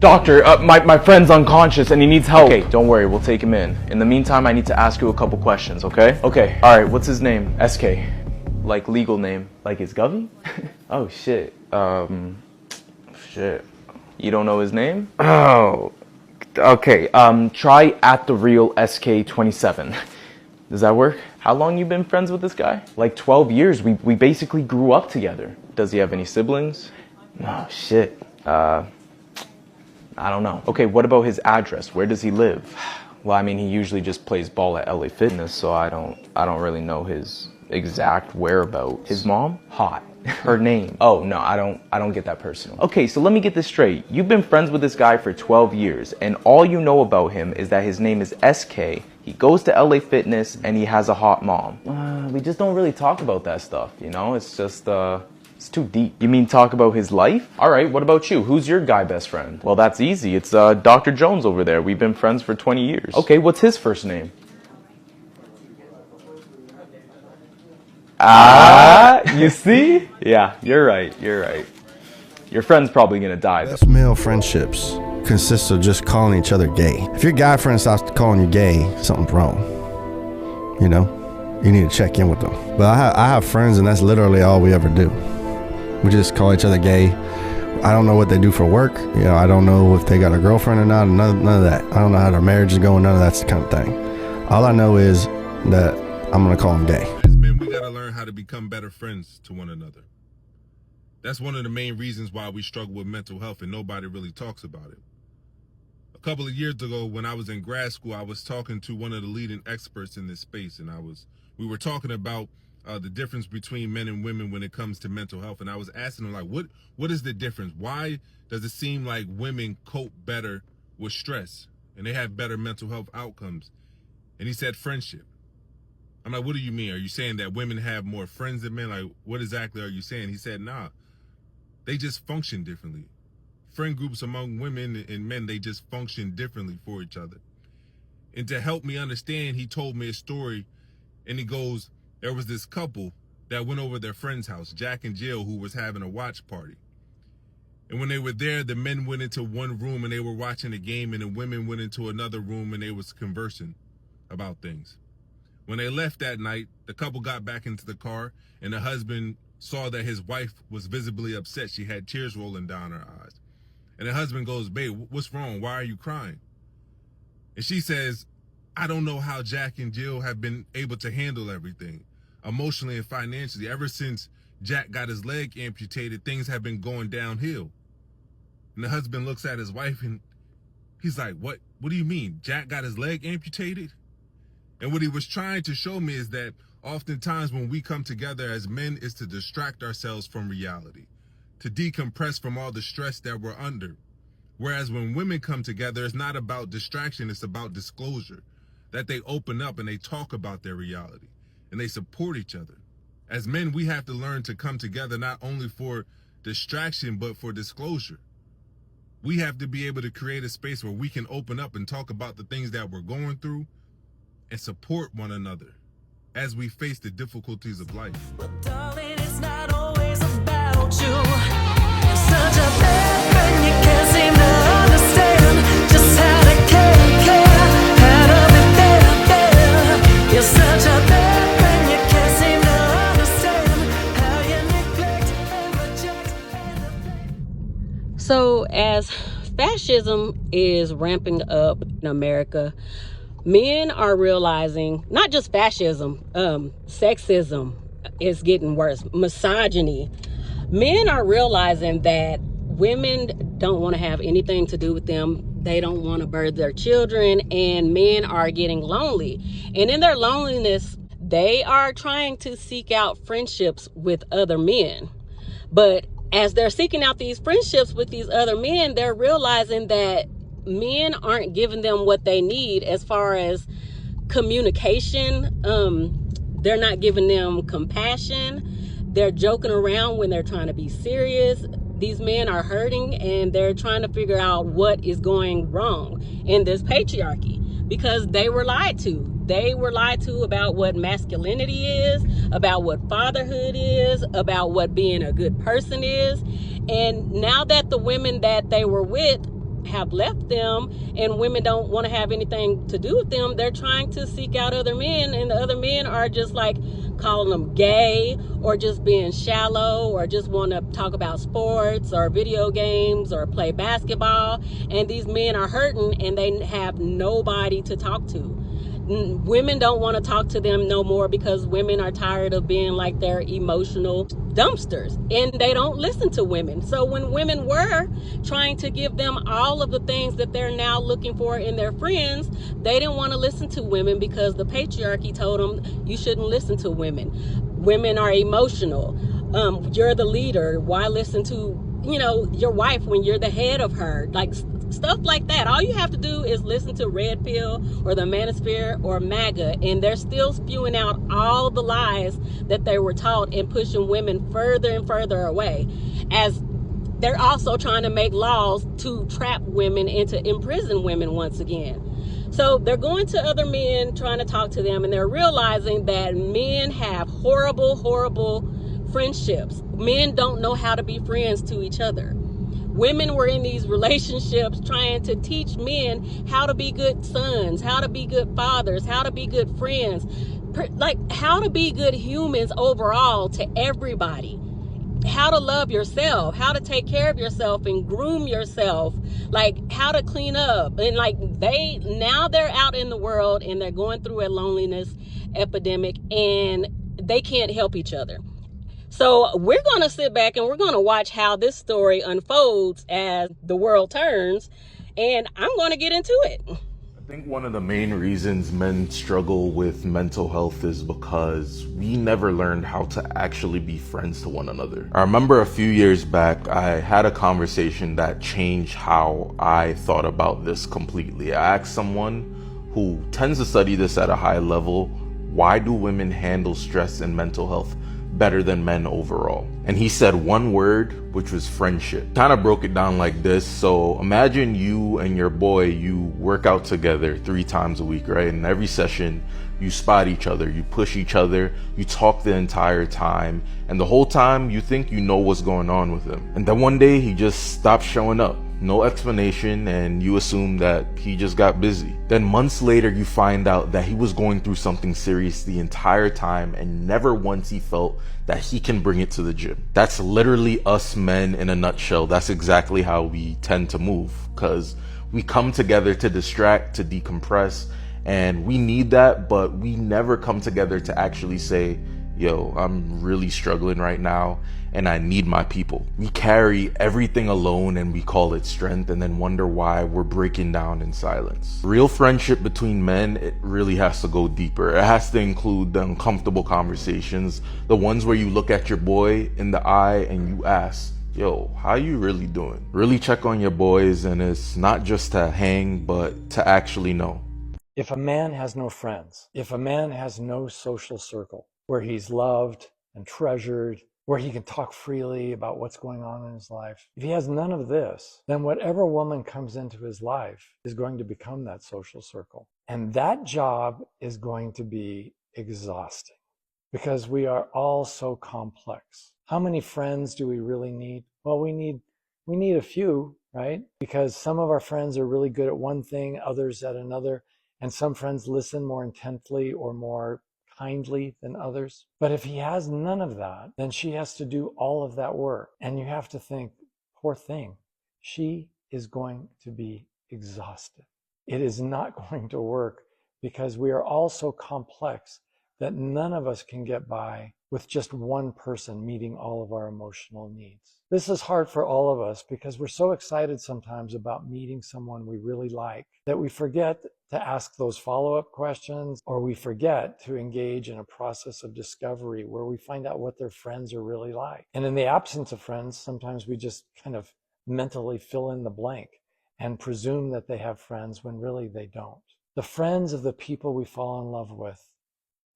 Doctor, my friend's unconscious and he needs help. Okay, don't worry, we'll take him in. In the meantime, I need to ask you a couple questions, okay? Okay, alright, what's his name? SK. Like legal name. Like his govy? Oh, shit. Shit. You don't know his name? Oh. Okay, try at the real SK27. Does that work? How long you been friends with this guy? Like 12 years. We basically grew up together. Does he have any siblings? Oh, shit. I don't know. Okay, what about his address? Where does he live? Well, I mean, he usually just plays ball at LA Fitness, so I don't really know his exact whereabouts. His mom? Hot. Her name? Oh, no, I don't get that personal. Okay, so let me get this straight. You've been friends with this guy for 12 years, and all you know about him is that his name is SK, he goes to LA Fitness, and he has a hot mom. We just don't really talk about that stuff, you know? It's just, it's too deep. You mean talk about his life? All right, what about you? Who's your guy best friend? Well, that's easy. It's Dr. Jones over there. We've been friends for 20 years. Okay, what's his first name? You see? Yeah, you're right. Your friend's probably gonna die. Best male friendships consist of just calling each other gay. If your guy friend stops calling you gay, something's wrong. You know, you need to check in with them. But I have friends, and that's literally all we ever do. We just call each other gay. I don't know what they do for work. You know, I don't know if they got a girlfriend or not. None of that. I don't know how their marriage is going. None of that's the kind of thing. All I know is that I'm gonna call them gay. As men, we gotta learn how to become better friends to one another. That's one of the main reasons why we struggle with mental health and nobody really talks about it. A couple of years ago, when I was in grad school, I was talking to one of the leading experts in this space, and we were talking about the difference between men and women when it comes to mental health. And I was asking him, like, what is the difference? Why does it seem like women cope better with stress and they have better mental health outcomes? And he said friendship. I'm like, what do you mean? Are you saying that women have more friends than men? Like, what exactly are you saying? He said, nah, they just function differently. Friend groups among women and men, they just function differently for each other. And to help me understand, he told me a story, and he goes, there was this couple that went over their friend's house, Jack and Jill, who was having a watch party. And when they were there, the men went into one room and they were watching a game, and the women went into another room and they was conversing about things. When they left that night, the couple got back into the car, and the husband saw that his wife was visibly upset. She had tears rolling down her eyes. And the husband goes, babe, what's wrong? Why are you crying? And she says, I don't know how Jack and Jill have been able to handle everything, emotionally and financially. Ever since Jack got his leg amputated, things have been going downhill. And the husband looks at his wife and he's like, what do you mean? Jack got his leg amputated? And what he was trying to show me is that oftentimes when we come together as men is to distract ourselves from reality, to decompress from all the stress that we're under. Whereas when women come together, it's not about distraction, it's about disclosure. That they open up and they talk about their reality and they support each other. As men, we have to learn to come together not only for distraction, but for disclosure. We have to be able to create a space where we can open up and talk about the things that we're going through and support one another as we face the difficulties of life. But darling, it's not always about you. You're such a bad friend, you can't seem to understand just how to care, how to be there. You're such a bad friend, you can't seem to understand how you neglect and reject. So as fascism is ramping up in America, men are realizing not just fascism, sexism is getting worse, misogyny. Men are realizing that women don't want to have anything to do with them. They don't want to birth their children, and men are getting lonely. And in their loneliness, they are trying to seek out friendships with other men. But as they're seeking out these friendships with these other men, they're realizing that men aren't giving them what they need as far as communication. They're not giving them compassion. They're joking around when they're trying to be serious. These men are hurting, and they're trying to figure out what is going wrong in this patriarchy because they were lied to. They were lied to about what masculinity is, about what fatherhood is, about what being a good person is. And now that the women that they were with have left them and women don't want to have anything to do with them, they're trying to seek out other men, and the other men are just like calling them gay or just being shallow or just want to talk about sports or video games or play basketball, and these men are hurting and they have nobody to talk to. Women don't want to talk to them no more because women are tired of being like their emotional dumpsters, and they don't listen to women. So when women were trying to give them all of the things that they're now looking for in their friends, they didn't want to listen to women because the patriarchy told them you shouldn't listen to women. Women are emotional. You're the leader. Why listen to, your wife when you're the head of her? Like stuff like that. All you have to do is listen to Red Pill or the Manosphere or MAGA, and they're still spewing out all the lies that they were taught and pushing women further and further away. As they're also trying to make laws to trap women and to imprison women once again. So they're going to other men, trying to talk to them, and they're realizing that men have horrible, horrible friendships. Men don't know how to be friends to each other. Women were in these relationships trying to teach men how to be good sons, how to be good fathers, how to be good friends, like how to be good humans overall to everybody. How to love yourself, how to take care of yourself and groom yourself, like how to clean up. And like they're out in the world and they're going through a loneliness epidemic and they can't help each other. So we're going to sit back and we're going to watch how this story unfolds as the world turns, and I'm going to get into it. I think one of the main reasons men struggle with mental health is because we never learned how to actually be friends to one another. I remember a few years back, I had a conversation that changed how I thought about this completely. I asked someone who tends to study this at a high level, why do women handle stress and mental health better than men overall? And he said one word, which was friendship. Kind of broke it down like this. So imagine you and your boy, you work out together 3 times a week, right? And every session you spot each other, you push each other, you talk the entire time, and the whole time you think you know what's going on with him. And then one day he just stops showing up. No explanation, and you assume that he just got busy. Then months later, you find out that he was going through something serious the entire time and never once he felt that he can bring it to the gym. That's literally us men in a nutshell. That's exactly how we tend to move, because we come together to distract, to decompress, and we need that, but we never come together to actually say, yo, I'm really struggling right now and I need my people. We carry everything alone and we call it strength, and then wonder why we're breaking down in silence. Real friendship between men, it really has to go deeper. It has to include the uncomfortable conversations, the ones where you look at your boy in the eye and you ask, yo, how you really doing? Really check on your boys, and it's not just to hang, but to actually know. If a man has no friends, if a man has no social circle where he's loved and treasured, where he can talk freely about what's going on in his life, if he has none of this, then whatever woman comes into his life is going to become that social circle. And that job is going to be exhausting because we are all so complex. How many friends do we really need? Well, we need a few, right? Because some of our friends are really good at one thing, others at another. And some friends listen more intently or more kindly than others. But if he has none of that, then she has to do all of that work. And you have to think, poor thing, she is going to be exhausted. It is not going to work because we are all so complex that none of us can get by with just one person meeting all of our emotional needs. This is hard for all of us because we're so excited sometimes about meeting someone we really like that we forget to ask those follow-up questions, or we forget to engage in a process of discovery where we find out what their friends are really like. And in the absence of friends, sometimes we just kind of mentally fill in the blank and presume that they have friends when really they don't. The friends of the people we fall in love with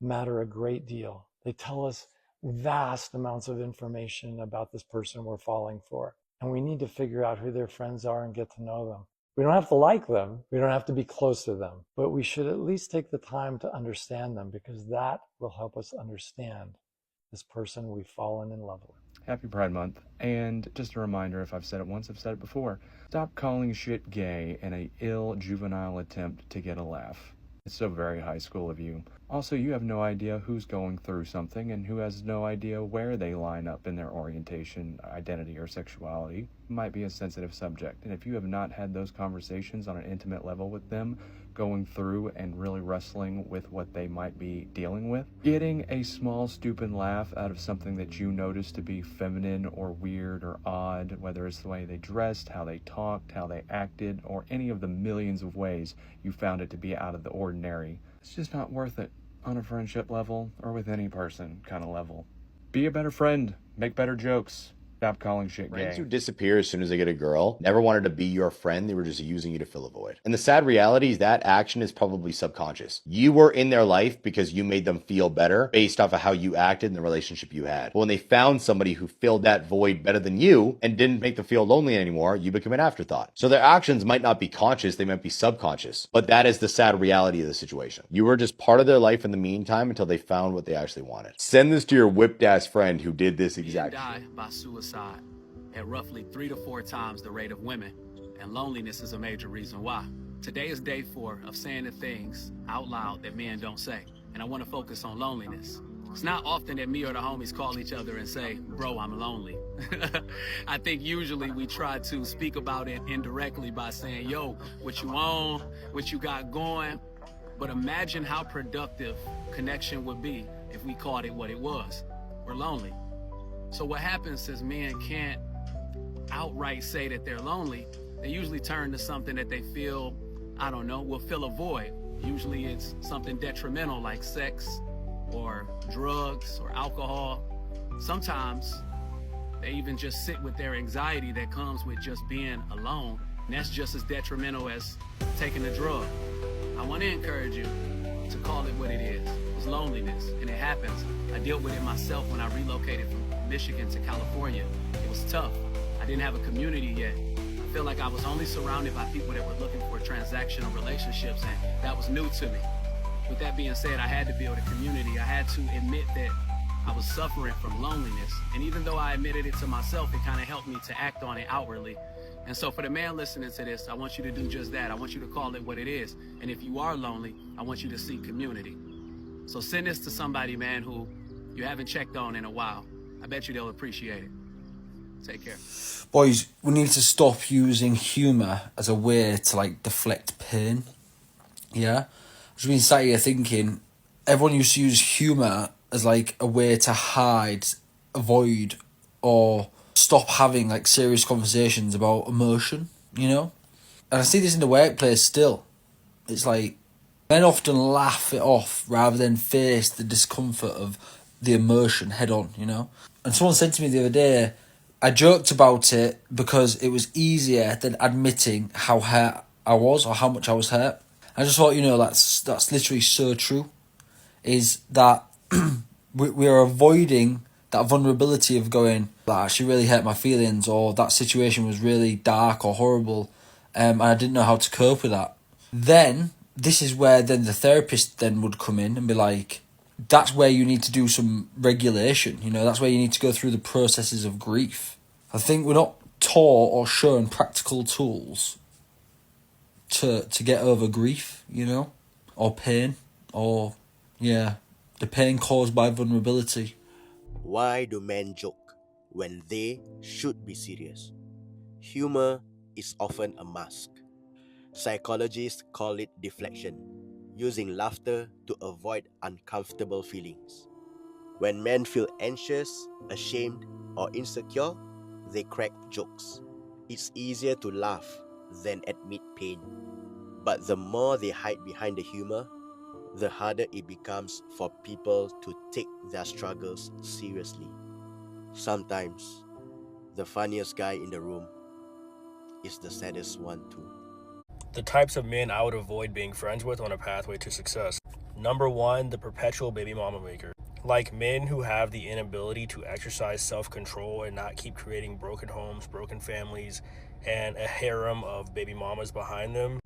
matter a great deal. They tell us vast amounts of information about this person we're falling for. And we need to figure out who their friends are and get to know them. We don't have to like them. We don't have to be close to them. But we should at least take the time to understand them, because that will help us understand this person we've fallen in love with. Happy Pride Month. And just a reminder, if I've said it once, I've said it before. Stop calling shit gay in a ill juvenile attempt to get a laugh. It's so very high school of you. Also, you have no idea who's going through something and who has no idea where they line up in their orientation, identity, or sexuality. It might be a sensitive subject. And if you have not had those conversations on an intimate level with them, going through and really wrestling with what they might be dealing with, getting a small stupid laugh out of something that you notice to be feminine or weird or odd, whether it's the way they dressed, how they talked, how they acted, or any of the millions of ways you found it to be out of the ordinary, it's just not worth it on a friendship level or with any person kind of level. Be a better friend, make better jokes. Stop calling shit gay. Friends who disappear as soon as they get a girl never wanted to be your friend. They were just using you to fill a void. And the sad reality is that action is probably subconscious. You were in their life because you made them feel better based off of how you acted in the relationship you had. But when they found somebody who filled that void better than you and didn't make them feel lonely anymore, you become an afterthought. So their actions might not be conscious, they might be subconscious. But that is the sad reality of the situation. You were just part of their life in the meantime until they found what they actually wanted. Send this to your whipped ass friend who did this exact die by suicide at roughly 3 to 4 times the rate of women, and loneliness is a major reason why. Today is day 4 of saying the things out loud that men don't say, and I want to focus on loneliness. It's not often that me or the homies call each other and say, bro, I'm lonely. I think usually we try to speak about it indirectly by saying, yo, what you on, what you got going. But imagine how productive connection would be if we called it what it was. We're lonely. So what happens is men can't outright say that they're lonely. They usually turn to something that they feel, I don't know, will fill a void. Usually it's something detrimental like sex or drugs or alcohol. Sometimes they even just sit with their anxiety that comes with just being alone. And that's just as detrimental as taking a drug. I want to encourage you to call it what it is. It's loneliness, and it happens. I dealt with it myself when I relocated from Michigan to California. It was tough. I didn't have a community yet. I feel like I was only surrounded by people that were looking for transactional relationships, and that was new to me. With that being said, I had to build a community. I had to admit that I was suffering from loneliness. And even though I admitted it to myself, it kind of helped me to act on it outwardly. And so for the man listening to this, I want you to do just that. I want you to call it what it is. And if you are lonely, I want you to seek community. So send this to somebody, man, who you haven't checked on in a while. I bet you they'll appreciate it. Take care. Boys, we need to stop using humour as a way to, like, deflect pain. Yeah? I've just been sat here thinking, everyone used to use humour as, like, a way to hide, avoid, or stop having, like, serious conversations about emotion, you know? And I see this in the workplace still. It's like, men often laugh it off rather than face the discomfort of the emotion head on, you know? And someone said to me the other day, I joked about it because it was easier than admitting how hurt I was or how much I was hurt. I just thought, you know, that's literally so true, is that we are avoiding that vulnerability of going, that actually really hurt my feelings, or that situation was really dark or horrible, and I didn't know how to cope with that. Then, this is where then the therapist then would come in and be like, that's where you need to do some regulation, you know, that's where you need to go through the processes of grief. I think we're not taught or shown practical tools to get over grief, you know, or pain, or, yeah, the pain caused by vulnerability. Why do men joke when they should be serious? Humor is often a mask. Psychologists call it deflection, using laughter to avoid uncomfortable feelings. When men feel anxious, ashamed, or insecure, they crack jokes. It's easier to laugh than admit pain. But the more they hide behind the humor, the harder it becomes for people to take their struggles seriously. Sometimes, the funniest guy in the room is the saddest one too. The types of men I would avoid being friends with on a pathway to success. Number 1, the perpetual baby mama maker. Like men who have the inability to exercise self-control and not keep creating broken homes, broken families, and a harem of baby mamas behind them,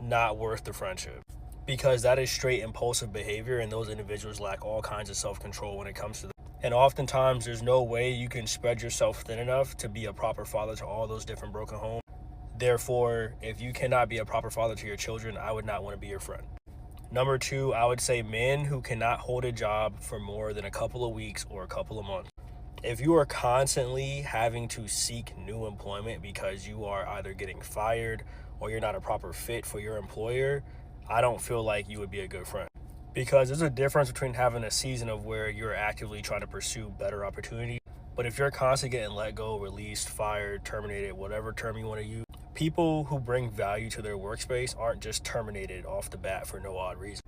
not worth the friendship. Because that is straight impulsive behavior, and those individuals lack all kinds of self-control when it comes to And oftentimes there's no way you can spread yourself thin enough to be a proper father to all those different broken homes. Therefore, if you cannot be a proper father to your children, I would not want to be your friend. Number 2, I would say men who cannot hold a job for more than a couple of weeks or a couple of months. If you are constantly having to seek new employment because you are either getting fired or you're not a proper fit for your employer, I don't feel like you would be a good friend. Because there's a difference between having a season of where you're actively trying to pursue better opportunities. But if you're constantly getting let go, released, fired, terminated, whatever term you want to use, people who bring value to their workspace aren't just terminated off the bat for no odd reason.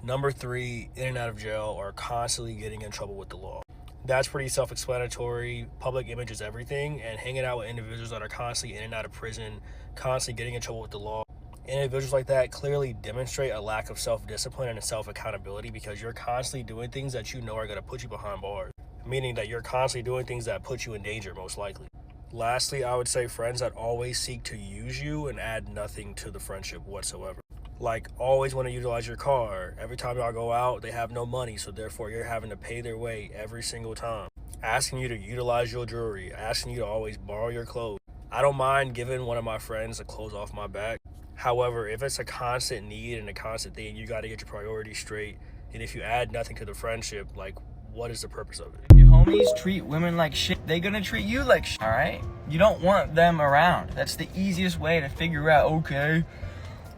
Number 3, in and out of jail or constantly getting in trouble with the law. That's pretty self-explanatory. Public image is everything, and hanging out with individuals that are constantly in and out of prison, constantly getting in trouble with the law, individuals like that clearly demonstrate a lack of self-discipline and self-accountability because you're constantly doing things that you know are going to put you behind bars, meaning that you're constantly doing things that put you in danger, most likely. Lastly, I would say friends that always seek to use you and add nothing to the friendship whatsoever. Like, always want to utilize your car. Every time y'all go out, they have no money, so therefore you're having to pay their way every single time. Asking you to utilize your jewelry, asking you to always borrow your clothes. I don't mind giving one of my friends the clothes off my back. However, if it's a constant need and a constant thing, you got to get your priorities straight. And if you add nothing to the friendship, like, what is the purpose of it? Your homies treat women like shit, they gonna treat you like shit, alright? You don't want them around. That's the easiest way to figure out, okay,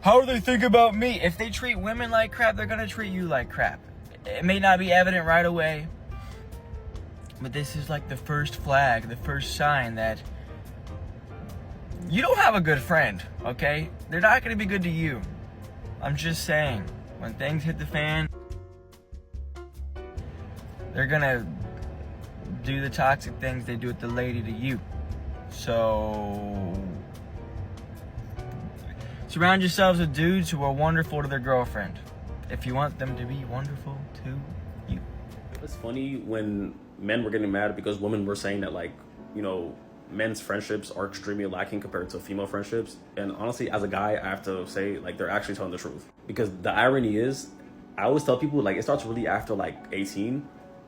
how do they think about me? If they treat women like crap, they're gonna treat you like crap. It may not be evident right away, but this is like the first flag, the first sign that you don't have a good friend, okay? They're not gonna be good to you. I'm just saying, when things hit the fan, they're gonna do the toxic things they do with the lady to you. So surround yourselves with dudes who are wonderful to their girlfriend if you want them to be wonderful to you. It's funny when men were getting mad because women were saying that, like, you know, men's friendships are extremely lacking compared to female friendships. And honestly, as a guy, I have to say, like, they're actually telling the truth. Because the irony is, I always tell people, like, it starts really after, like, 18.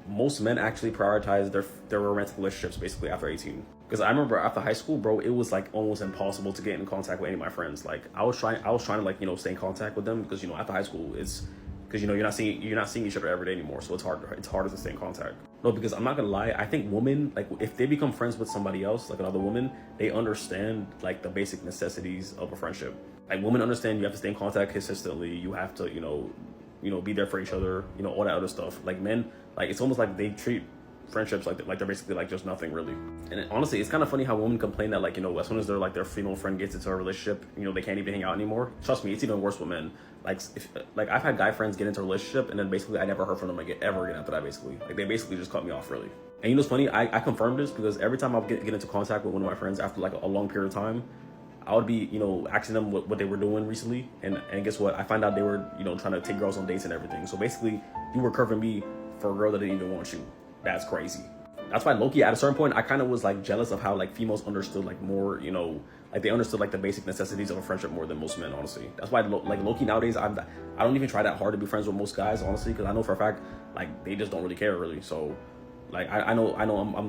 Most men actually prioritize their romantic relationships basically after 18. Because I remember after high school, bro, it was like almost impossible to get in contact with any of my friends. Like, I was trying to, like, you know, stay in contact with them because, you know, after high school, it's because, you know, you're not seeing each other every day anymore, so it's harder to stay in contact. No, because I'm not gonna lie, I think women, like, if they become friends with somebody else, like another woman, they understand, like, the basic necessities of a friendship. Like, women understand you have to stay in contact consistently, you have to, you know, be there for each other, you know, all that other stuff. Like, men, like, it's almost like they treat friendships like they're basically like just nothing really. And honestly, it's kind of funny how women complain that, like, you know, as soon as their female friend gets into a relationship, you know, they can't even hang out anymore. Trust me, it's even worse with men. Like, like, I've had guy friends get into a relationship and then basically I never heard from them ever again after that. Basically, like, they basically just cut me off really. And you know what's funny, I confirmed this because every time I would get into contact with one of my friends after like a long period of time, I would be, you know, asking them what they were doing recently, and guess what, I find out they were, you know, trying to take girls on dates and everything. So basically you were curving me for a girl that didn't even want you. That's crazy. That's why low-key at a certain point I kind of was like jealous of how like females understood like more, you know, like they understood like the basic necessities of a friendship more than most men, honestly. That's why like low-key nowadays I don't even try that hard to be friends with most guys, honestly, because I know for a fact like they just don't really care really. So like I know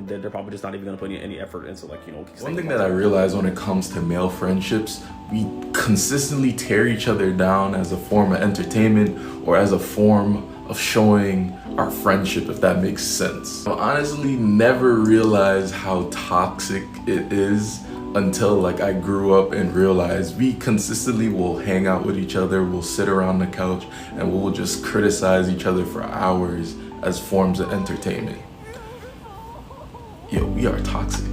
they're probably just not even gonna put any effort into, like, you know. One thing that I realize when it comes to male friendships, we consistently tear each other down as a form of entertainment or as a form of showing our friendship, if that makes sense. I honestly never realized how toxic it is until like I grew up and realized we consistently will hang out with each other, we'll sit around the couch and we'll just criticize each other for hours as forms of entertainment. Yo, we are toxic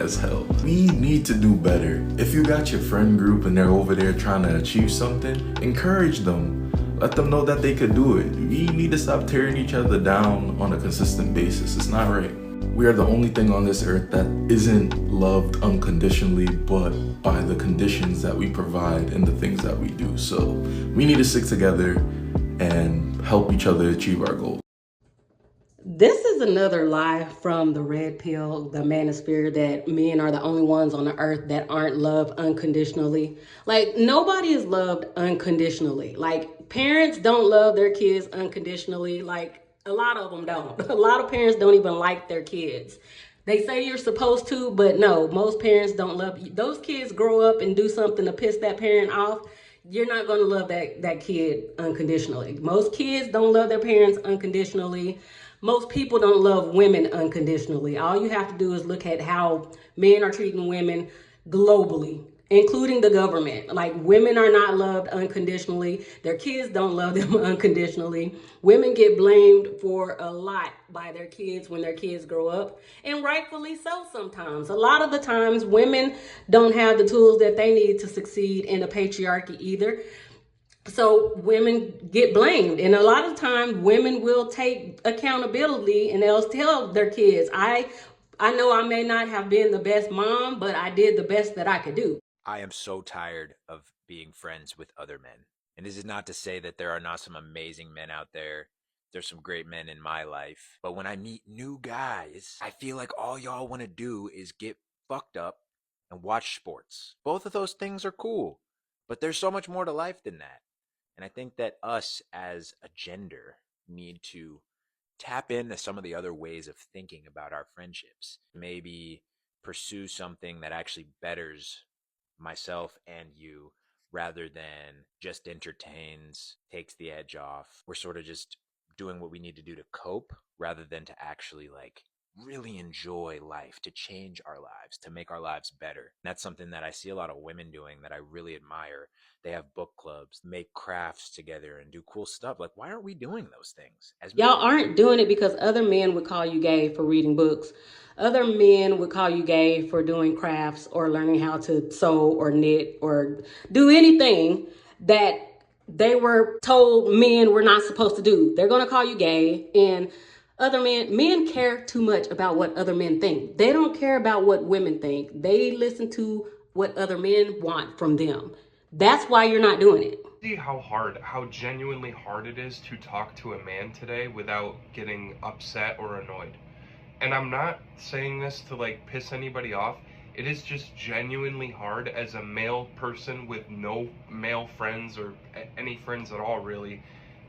as hell. We need to do better. If you got your friend group and they're over there trying to achieve something, encourage them. Let them know that they could do it. We need to stop tearing each other down on a consistent basis. It's not right. We are the only thing on this earth that isn't loved unconditionally, but by the conditions that we provide and the things that we do. So we need to stick together and help each other achieve our goals. This is another lie from the red pill, the manosphere, that men are the only ones on the earth that aren't loved unconditionally. Like, nobody is loved unconditionally. Like, parents don't love their kids unconditionally. Like, A lot of them don't. A lot of parents don't even like their kids. They say you're supposed to, but no, most parents don't love you. Those kids grow up and do something to piss that parent off. You're not going to love that kid unconditionally. Most kids don't love their parents unconditionally. Most people don't love women unconditionally. All you have to do is look at how men are treating women globally, including the government. Like, women are not loved unconditionally. Their kids don't love them unconditionally. Women get blamed for a lot by their kids when their kids grow up, and rightfully so sometimes. A lot of the times, women don't have the tools that they need to succeed in a patriarchy either. So women get blamed, and a lot of times women will take accountability and they'll tell their kids, I know I may not have been the best mom, but I did the best that I could do. I am so tired of being friends with other men. And this is not to say that there are not some amazing men out there. There's some great men in my life. But when I meet new guys, I feel like all y'all want to do is get fucked up and watch sports. Both of those things are cool, but there's so much more to life than that. And I think that us as a gender need to tap into some of the other ways of thinking about our friendships. Maybe pursue something that actually betters myself and you rather than just entertains, takes the edge off. We're sort of just doing what we need to do to cope rather than to actually like really enjoy life, to change our lives, to make our lives better. And that's something that I see a lot of women doing that I really admire. They have book clubs, make crafts together and do cool stuff. Like, why aren't we doing those things? Y'all aren't doing it because other men would call you gay for reading books. Other men would call you gay for doing crafts or learning how to sew or knit or do anything that they were told men were not supposed to do. They're going to call you gay. And other men care too much about what other men think. They don't care about what women think. They listen to what other men want from them. That's why you're not doing it. See how genuinely hard it is to talk to a man today without getting upset or annoyed. And I'm not saying this to like piss anybody off. It is just genuinely hard as a male person with no male friends or any friends at all, really.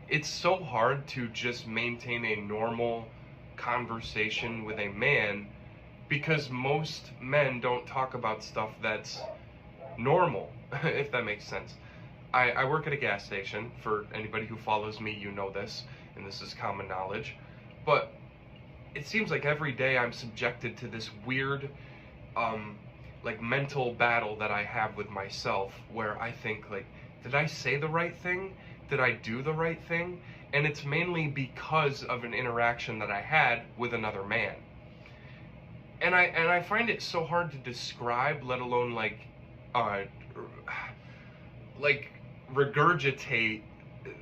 It's so hard to just maintain a normal conversation with a man because most men don't talk about stuff that's normal, if that makes sense. I work at a gas station. For anybody who follows me, you know this, and this is common knowledge. But it seems like every day I'm subjected to this weird, like mental battle that I have with myself, where I think like, did I say the right thing? Did I do the right thing? And it's mainly because of an interaction that I had with another man. And I find it so hard to describe, let alone like regurgitate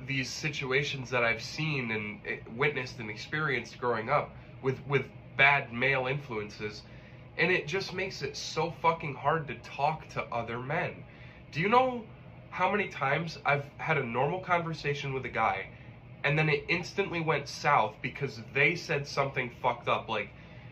these situations that I've seen and witnessed and experienced growing up with bad male influences, and it just makes it so fucking hard to talk to other men. Do you know how many times I've had a normal conversation with a guy and then it instantly went south because they said something fucked up? Like,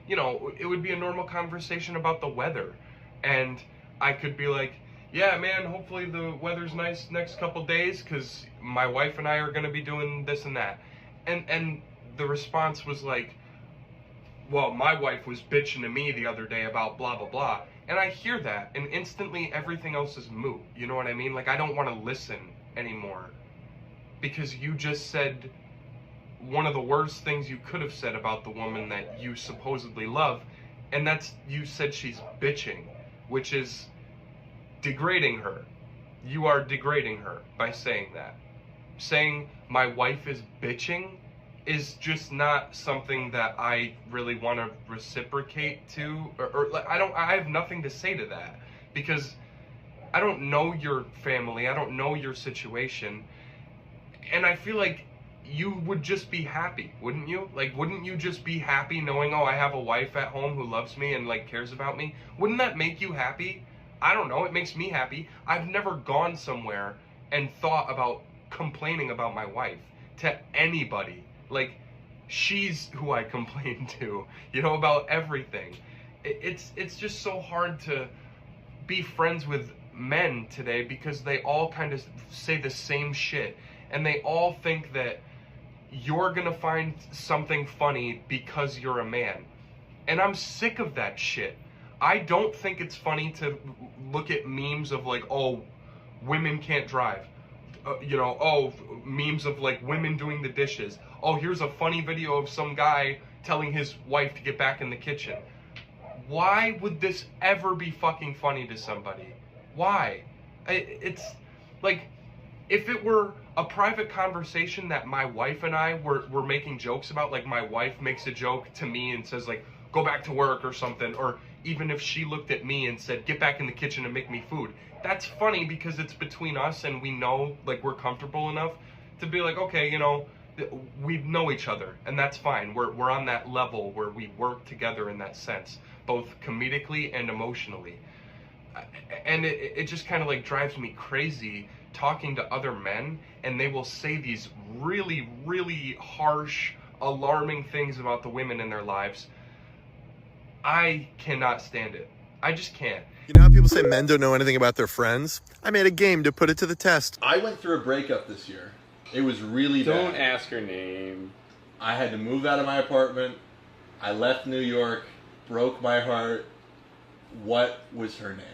you know, it would be a normal conversation about the weather, and I could be like, yeah, man, hopefully the weather's nice next couple days because my wife and I are going to be doing this and that. And the response was like, well, my wife was bitching to me the other day about blah, blah, blah. And I hear that, and instantly everything else is moot. You know what I mean? Like, I don't want to listen anymore because you just said one of the worst things you could have said about the woman that you supposedly love, and that's, you said she's bitching, which is degrading her. You are degrading her by saying that. Saying my wife is bitching is just not something that I really want to reciprocate to, or I have nothing to say to that because I don't know your family, I don't know your situation, and I feel like you would just be happy, wouldn't you? Like, wouldn't you just be happy knowing, oh, I have a wife at home who loves me and like cares about me? Wouldn't that make you happy? I don't know, it makes me happy. I've never gone somewhere and thought about complaining about my wife to anybody. Like, she's who I complain to, you know, about everything. It's just so hard to be friends with men today because they all kind of say the same shit, and they all think that you're gonna find something funny because you're a man. And I'm sick of that shit. I don't think it's funny to look at memes of like, oh, women can't drive. Memes of like women doing the dishes. Oh, here's a funny video of some guy telling his wife to get back in the kitchen. Why would this ever be fucking funny to somebody? Why? It's like, if it were a private conversation that my wife and I were making jokes about, like my wife makes a joke to me and says like, go back to work or something, or even if she looked at me and said, get back in the kitchen and make me food, that's funny because it's between us and we know, like, we're comfortable enough to be like, okay, we know each other, and that's fine. We're on that level where we work together in that sense, both comedically and emotionally. And it just kind of like drives me crazy talking to other men, and they will say these really, really harsh, alarming things about the women in their lives. I cannot stand it. I just can't. You know how people say men don't know anything about their friends? I made a game to put it to the test. I went through a breakup this year. It was really bad. Don't ask her name. I had to move out of my apartment. I left New York. Broke my heart. What was her name?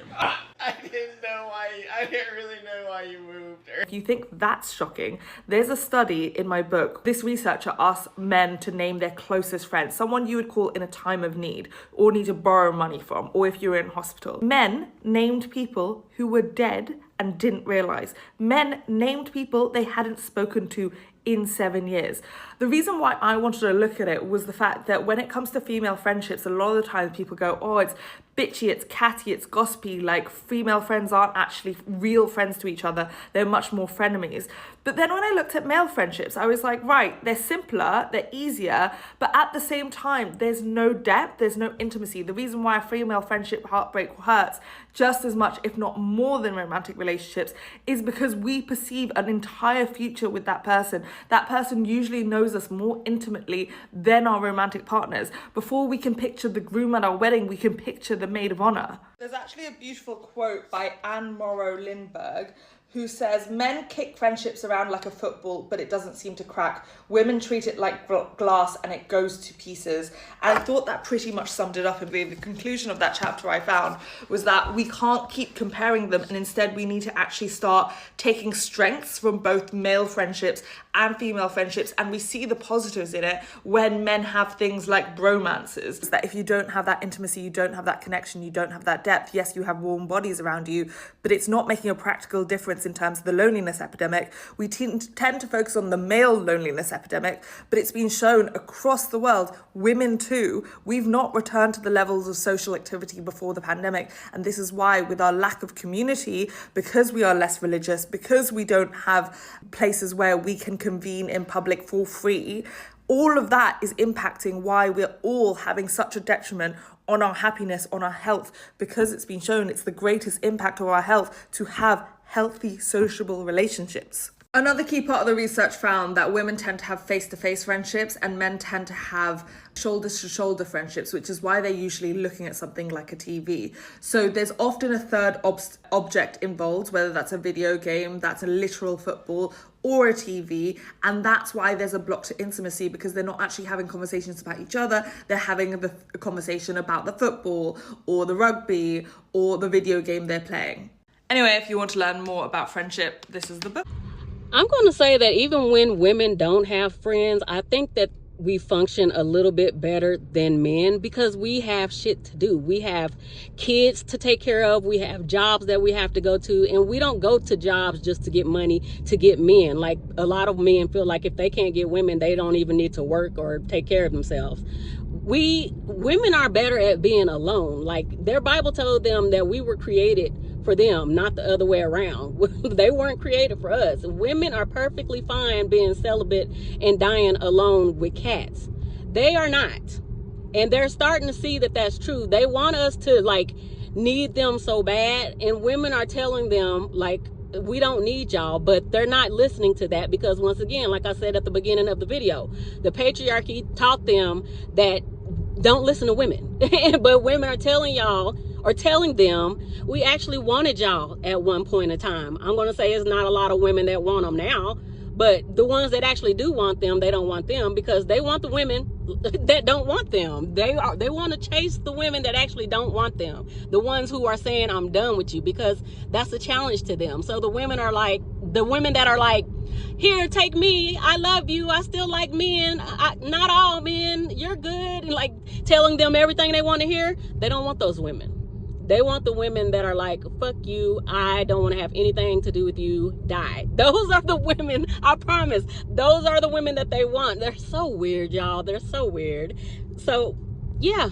I didn't really know why you moved her. If you think that's shocking, there's a study in my book. This researcher asked men to name their closest friends, someone you would call in a time of need or need to borrow money from, or if you're in hospital. Men named people who were dead and didn't realize. Men named people they hadn't spoken to in 7 years. The reason why I wanted to look at it was the fact that when it comes to female friendships, a lot of the times people go, oh, it's bitchy, it's catty, it's gossipy, like female friends aren't actually real friends to each other, they're much more frenemies. But then when I looked at male friendships, I was like, right, they're simpler, they're easier, but at the same time, there's no depth, there's no intimacy. The reason why a female friendship heartbreak hurts just as much, if not more than romantic relationships, is because we perceive an entire future with that person. That person usually knows us more intimately than our romantic partners. Before we can picture the groom at our wedding, we can picture the maid of honor. There's actually a beautiful quote by Anne Morrow Lindbergh, who says, men kick friendships around like a football, but it doesn't seem to crack. Women treat it like glass and it goes to pieces. And I thought that pretty much summed it up. And the conclusion of that chapter I found was that we can't keep comparing them, and instead we need to actually start taking strengths from both male friendships and female friendships, and we see the positives in it when men have things like bromances. That if you don't have that intimacy, you don't have that connection, you don't have that depth. Yes, you have warm bodies around you, but it's not making a practical difference in terms of the loneliness epidemic. We tend to focus on the male loneliness epidemic, but it's been shown across the world, women too, we've not returned to the levels of social activity before the pandemic. And this is why, with our lack of community, because we are less religious, because we don't have places where we can convene in public for free, all of that is impacting why we're all having such a detriment on our happiness, on our health, because it's been shown it's the greatest impact of our health to have healthy, sociable relationships. Another key part of the research found that women tend to have face-to-face friendships and men tend to have shoulder-to-shoulder friendships, which is why they're usually looking at something like a TV. So there's often a third object involved, whether that's a video game, that's a literal football, or a TV, and that's why there's a block to intimacy, because they're not actually having conversations about each other, they're having a conversation about the football, or the rugby, or the video game they're playing. Anyway, if you want to learn more about friendship, this is the book. I'm going to say that even when women don't have friends, I think that we function a little bit better than men because we have shit to do. We have kids to take care of. We have jobs that we have to go to, and we don't go to jobs just to get money to get men. Like a lot of men feel like if they can't get women, they don't even need to work or take care of themselves. Women are better at being alone. Like their Bible told them that we were created for them, not the other way around. They weren't created for us. Women are perfectly fine being celibate and dying alone with cats. They are not. And they're starting to see that that's true. They want us to like need them so bad. And women are telling them like, we don't need y'all, but they're not listening to that because once again, like I said at the beginning of the video, the patriarchy taught them that don't listen to women. But women are telling y'all or telling them we actually wanted y'all at one point in time. I'm going to say it's not a lot of women that want them now, But the ones that actually do want them, they don't want them because they want the women that don't want them. They want to chase the women that actually don't want them. The ones who are saying, I'm done with you, because that's a challenge to them. So the women that are like, here, take me, I love you, I still like men, not all men, you're good, and like telling them everything they want to hear, they don't want those women. They want the women that are like, fuck you, I don't want to have anything to do with you, die. Those are the women, I promise. Those are the women that they want. They're so weird, y'all. They're so weird. So, yeah.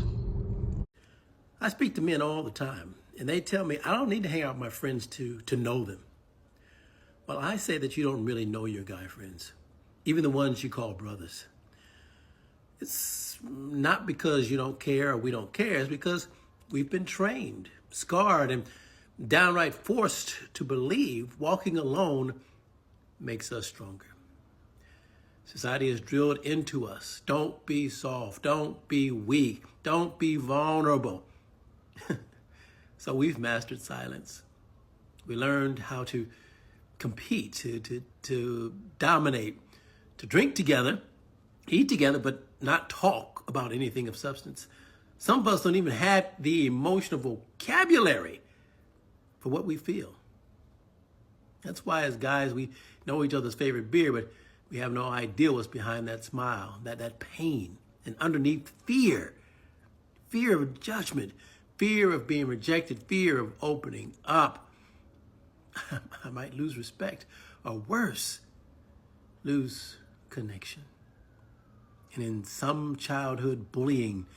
I speak to men all the time, and they tell me I don't need to hang out with my friends to know them. Well, I say that you don't really know your guy friends, even the ones you call brothers. It's not because you don't care or we don't care. It's because we've been trained, scarred, and downright forced to believe walking alone makes us stronger. Society has drilled into us, don't be soft, don't be weak, don't be vulnerable. So we've mastered silence. We learned how to compete, to dominate, to drink together, eat together, but not talk about anything of substance. Some of us don't even have the emotional vocabulary for what we feel. That's why as guys, we know each other's favorite beer, but we have no idea what's behind that smile, that pain, and underneath fear of judgment, fear of being rejected, fear of opening up. I might lose respect, or worse, lose connection. And in some childhood bullying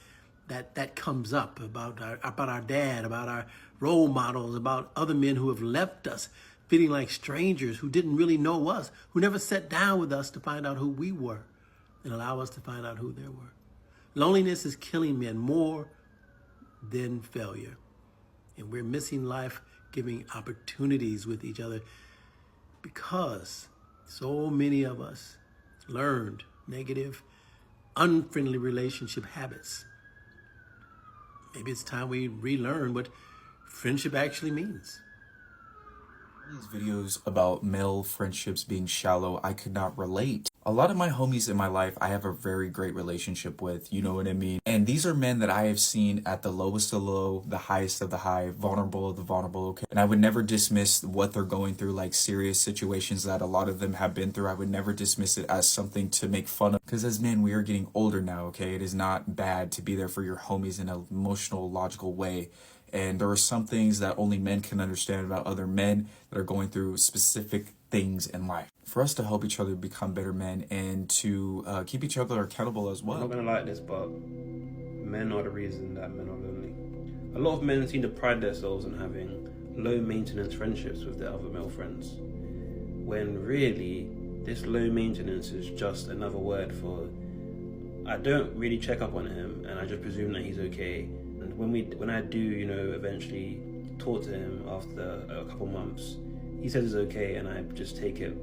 that comes up about our dad, about our role models, about other men who have left us, feeling like strangers who didn't really know us, who never sat down with us to find out who we were and allow us to find out who they were. Loneliness is killing men more than failure. And we're missing life-giving opportunities with each other because so many of us learned negative, unfriendly relationship habits. Maybe it's time we relearn what friendship actually means. These videos about male friendships being shallow, I could not relate. A lot of my homies in my life, I have a very great relationship with, you know what I mean? And these are men that I have seen at the lowest of low, the highest of the high, vulnerable of the vulnerable, okay? And I would never dismiss what they're going through, like serious situations that a lot of them have been through. I would never dismiss it as something to make fun of. Because as men, we are getting older now, okay? It is not bad to be there for your homies in an emotional, logical way. And there are some things that only men can understand about other men that are going through specific things in life. For us to help each other become better men and to keep each other accountable as well. I'm not going to like this, but men are the reason that men are lonely. A lot of men seem to pride themselves on having low maintenance friendships with their other male friends, when really this low maintenance is just another word for I don't really check up on him and I just presume that he's okay. And when I do, eventually talk to him after a couple months, he says it's okay and I just take it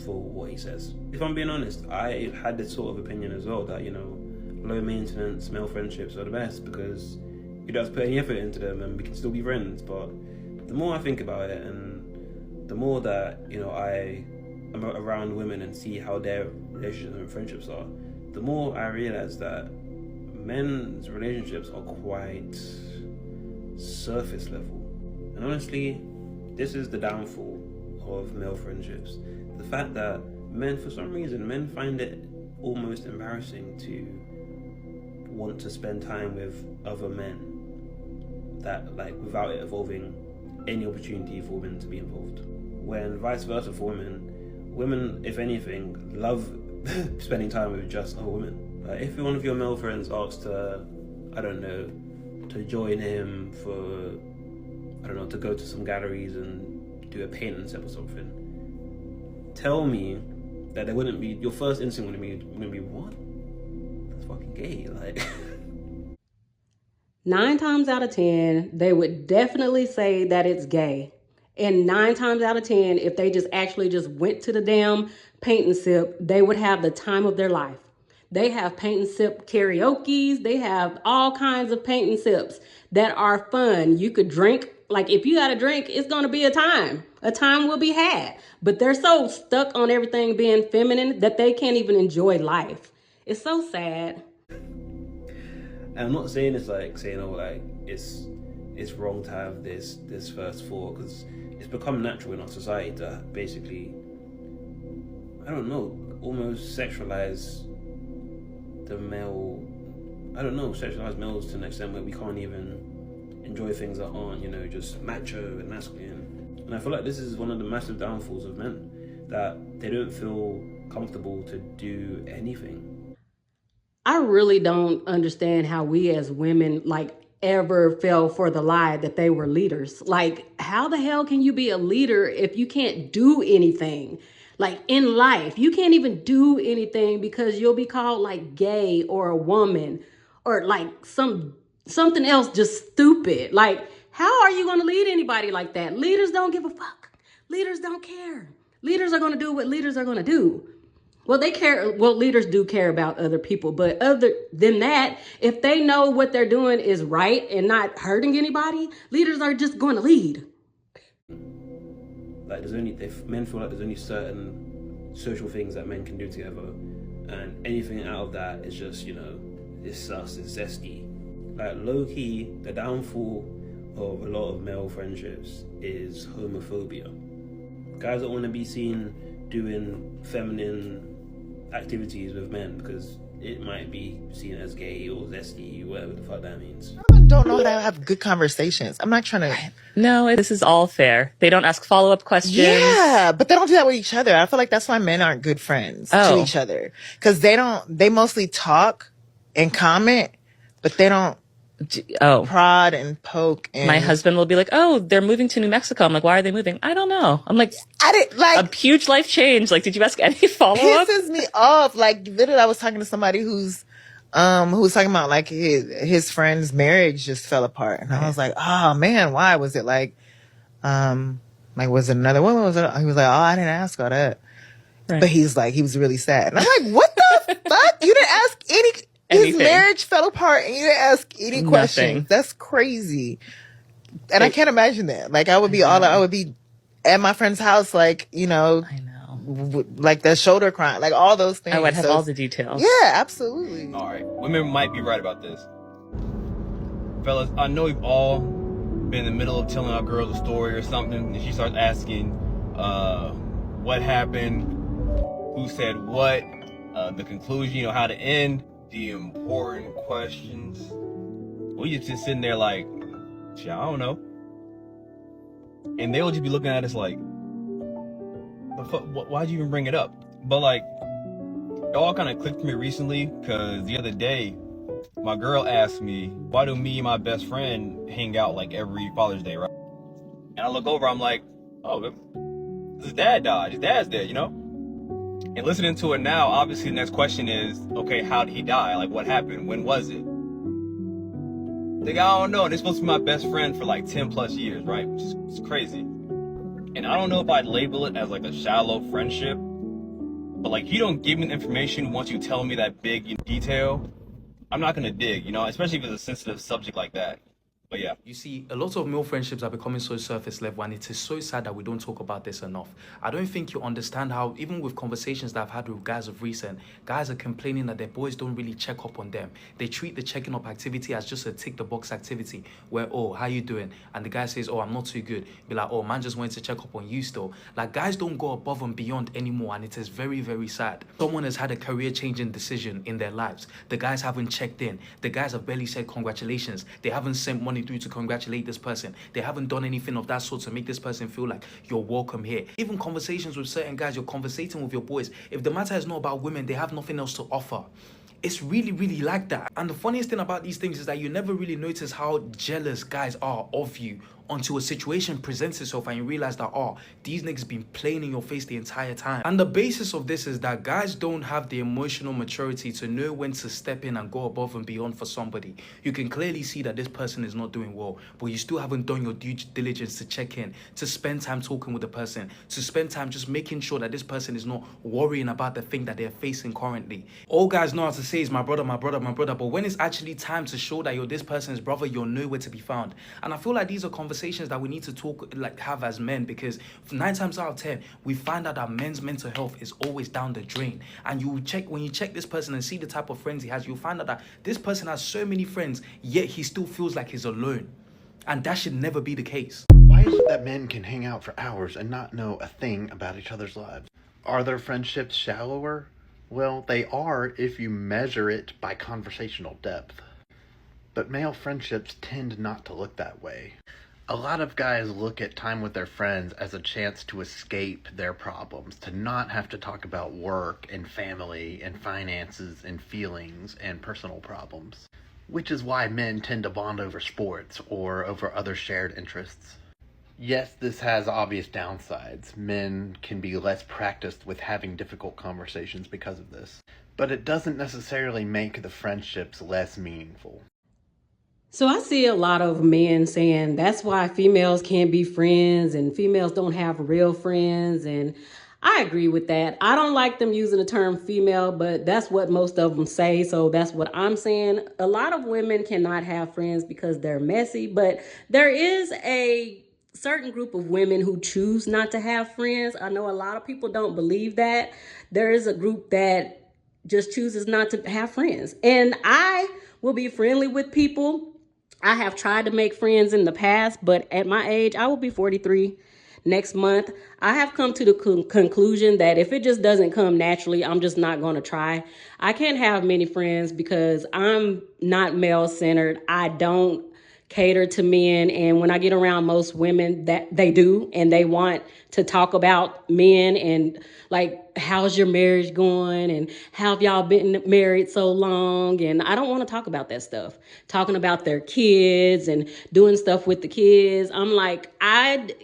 for what he says. If I'm being honest, I had this sort of opinion as well that, low maintenance male friendships are the best because you don't have to put any effort into them and we can still be friends. But the more I think about it and the more that, I am around women and see how their relationships and friendships are, the more I realize that men's relationships are quite surface level. And honestly, this is the downfall of male friendships. The fact that for some reason, men find it almost embarrassing to want to spend time with other men without it involving any opportunity for women to be involved. When vice versa for women, if anything, love spending time with just other women. If one of your male friends asks to join him for, to go to some galleries and do a painting set or something, tell me that your first instinct wouldn't be what? That's fucking gay, like. 9 times out of 10, they would definitely say that it's gay. And 9 times out of 10, if they just went to the damn paint and sip, they would have the time of their life. They have paint and sip karaoke's. They have all kinds of paint and sips that are fun. You could drink. Like if you got a drink, it's going to be a time. a time will be had. But they're so stuck on everything being feminine that they can't even enjoy life. It's so sad. And I'm not saying it's like saying, oh, like it's wrong to have this first thought, because it's become natural in our society to basically, I don't know, almost sexualize the male. I don't know, sexualize males to an extent where we can't even enjoy things that aren't, you know, just macho and masculine. And I feel like this is one of the massive downfalls of men, that they don't feel comfortable to do anything. I really don't understand how we as women ever fell for the lie that they were leaders. Like, how the hell can you be a leader if you can't do anything? Like, in life, you can't even do anything because you'll be called like gay or a woman or like something else just stupid. Like, how are you going to lead anybody like that? Leaders don't give a fuck. Leaders don't care. Leaders are going to do what leaders are going to do. Well, they care. Well, leaders do care about other people, but other than that, if they know what they're doing is right and not hurting anybody, leaders are just going to lead. Like, men feel like there's only certain social things that men can do together, and anything out of that is just, you know, it's sus, it's zesty. Like, low key, the downfall of a lot of male friendships is homophobia. Guys don't want to be seen doing feminine activities with men because it might be seen as gay or zesty, whatever the fuck that means. Women don't know how to have good conversations. I'm not trying to. No, this is all fair. They don't ask follow-up questions. Yeah, but they don't do that with each other. I feel like that's why men aren't good friends to each other, because they mostly talk and comment, but they don't prod and poke. And my husband will be like, "Oh, they're moving to New Mexico." I'm like, "Why are they moving?" I don't know. I'm like, I didn't like a huge life change. Like, did you ask any follow-up? Pisses me off. Like, literally, I was talking to somebody who's talking about like his friend's marriage just fell apart, and I was like, oh man, why was it like was it another woman? He was like, oh, I didn't ask all that, but he was really sad, and I'm like, what the fuck? You didn't ask anything. His marriage fell apart, and you didn't ask any questions. That's crazy, and I can't imagine that. Like, I would be at my friend's house, like, you know. Like the shoulder crying, like all those things. I would have all the details. Yeah, absolutely. All right, women might be right about this. Fellas, I know we've all been in the middle of telling our girls a story or something, and she starts asking what happened, who said what, the conclusion, you know, how to end, the important questions. We just sitting there like, shit, I don't know. And they'll just be looking at us like, why'd you even bring it up? But like, it all kind of clicked for me recently, because the other day my girl asked me, why do me and my best friend hang out like every Father's Day, right? And I look over, I'm like, oh, his dad died, his dad's dead, you know? And listening to it now, obviously the next question is, okay, how did he die? Like, what happened? When was it? Like, I don't know. And it's supposed to be my best friend for like 10 plus years, right? Which is crazy. And I don't know if I'd label it as like a shallow friendship, but like, you don't give me the information once you tell me that big detail, I'm not gonna dig, you know, especially if it's a sensitive subject like that. But yeah. You see, a lot of male friendships are becoming so surface level, and it is so sad that we don't talk about this enough. I don't think you understand how, even with conversations that I've had with guys of recent, guys are complaining that their boys don't really check up on them. They treat the checking up activity as just a tick the box activity where, oh, how you doing? And the guy says, oh, I'm not too good. Be like, oh, man just wanted to check up on you still. Like, guys don't go above and beyond anymore, and it is very, very sad. Someone has had a career-changing decision in their lives. The guys haven't checked in. The guys have barely said congratulations. They haven't sent money through to congratulate this person. They haven't done anything of that sort to make this person feel like you're welcome here. Even conversations with certain guys, you're conversating with your boys. If the matter is not about women, they have nothing else to offer. It's really, really like that. And the funniest thing about these things is that you never really notice how jealous guys are of you until a situation presents itself and you realize that, oh, these niggas been playing in your face the entire time. And the basis of this is that guys don't have the emotional maturity to know when to step in and go above and beyond for somebody. You can clearly see that this person is not doing well, but you still haven't done your due diligence to check in, to spend time talking with the person, to spend time just making sure that this person is not worrying about the thing that they're facing currently. All guys know how to say is my brother, my brother, my brother, but when it's actually time to show that you're this person's brother, you're nowhere to be found. And I feel like these are conversations conversations that we need to have as men, because 9 times out of 10 we find out that men's mental health is always down the drain. And when you check this person and see the type of friends he has, you'll find out that this person has so many friends, yet he still feels like he's alone. And that should never be the case. Why is it that men can hang out for hours and not know a thing about each other's lives? Are their friendships shallower? Well, they are if you measure it by conversational depth. But male friendships tend not to look that way. A lot of guys look at time with their friends as a chance to escape their problems, to not have to talk about work and family and finances and feelings and personal problems. Which is why men tend to bond over sports or over other shared interests. Yes, this has obvious downsides. Men can be less practiced with having difficult conversations because of this. But it doesn't necessarily make the friendships less meaningful. So I see a lot of men saying that's why females can't be friends and females don't have real friends, and I agree with that. I don't like them using the term female, but that's what most of them say, so that's what I'm saying. A lot of women cannot have friends because they're messy, but there is a certain group of women who choose not to have friends. I know a lot of people don't believe that. There is a group that just chooses not to have friends. And I will be friendly with people. I have tried to make friends in the past, but at my age, I will be 43 next month. I have come to the conclusion that if it just doesn't come naturally, I'm just not going to try. I can't have many friends because I'm not male-centered. I don't cater to men, and when I get around most women, that they do, and they want to talk about men and like, how's your marriage going and how have y'all been married so long? And I don't want to talk about that stuff. Talking about their kids and doing stuff with the kids. I'm like, I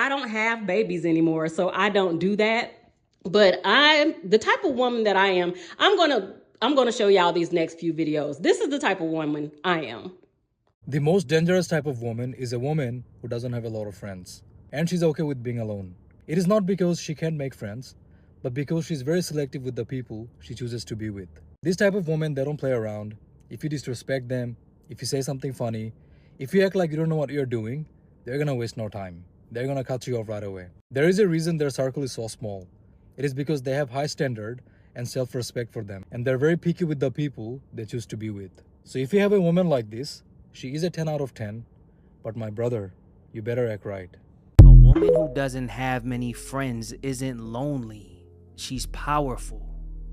don't have babies anymore, so I don't do that. But I'm the type of woman that I am. I'm gonna show y'all these next few videos. This is the type of woman I am. The most dangerous type of woman is a woman who doesn't have a lot of friends. And she's okay with being alone. It is not because she can't make friends, but because she's very selective with the people she chooses to be with. This type of woman, they don't play around. If you disrespect them, if you say something funny, if you act like you don't know what you're doing, they're gonna waste no time. They're gonna cut you off right away. There is a reason their circle is so small. It is because they have high standard and self-respect for them. And they're very picky with the people they choose to be with. So if you have a woman like this, she is a 10 out of 10, but my brother, you better act right. A woman who doesn't have many friends isn't lonely. She's powerful.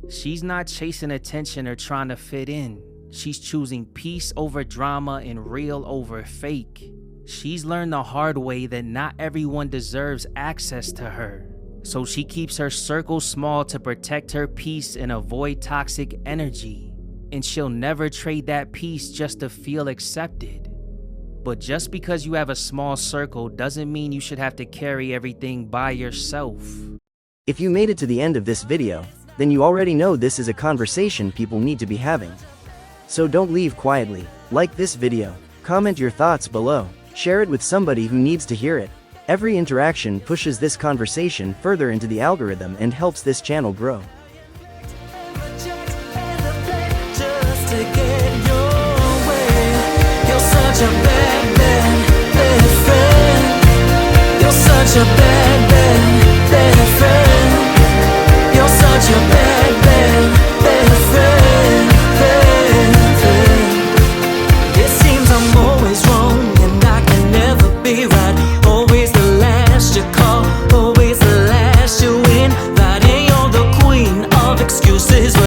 She's not chasing attention or trying to fit in. She's choosing peace over drama and real over fake. She's learned the hard way that not everyone deserves access to her. So she keeps her circle small to protect her peace and avoid toxic energy. And she'll never trade that peace just to feel accepted. But just because you have a small circle doesn't mean you should have to carry everything by yourself. If you made it to the end of this video, then you already know this is a conversation people need to be having. So don't leave quietly. Like this video, comment your thoughts below, share it with somebody who needs to hear it. Every interaction pushes this conversation further into the algorithm and helps this channel grow. Just to get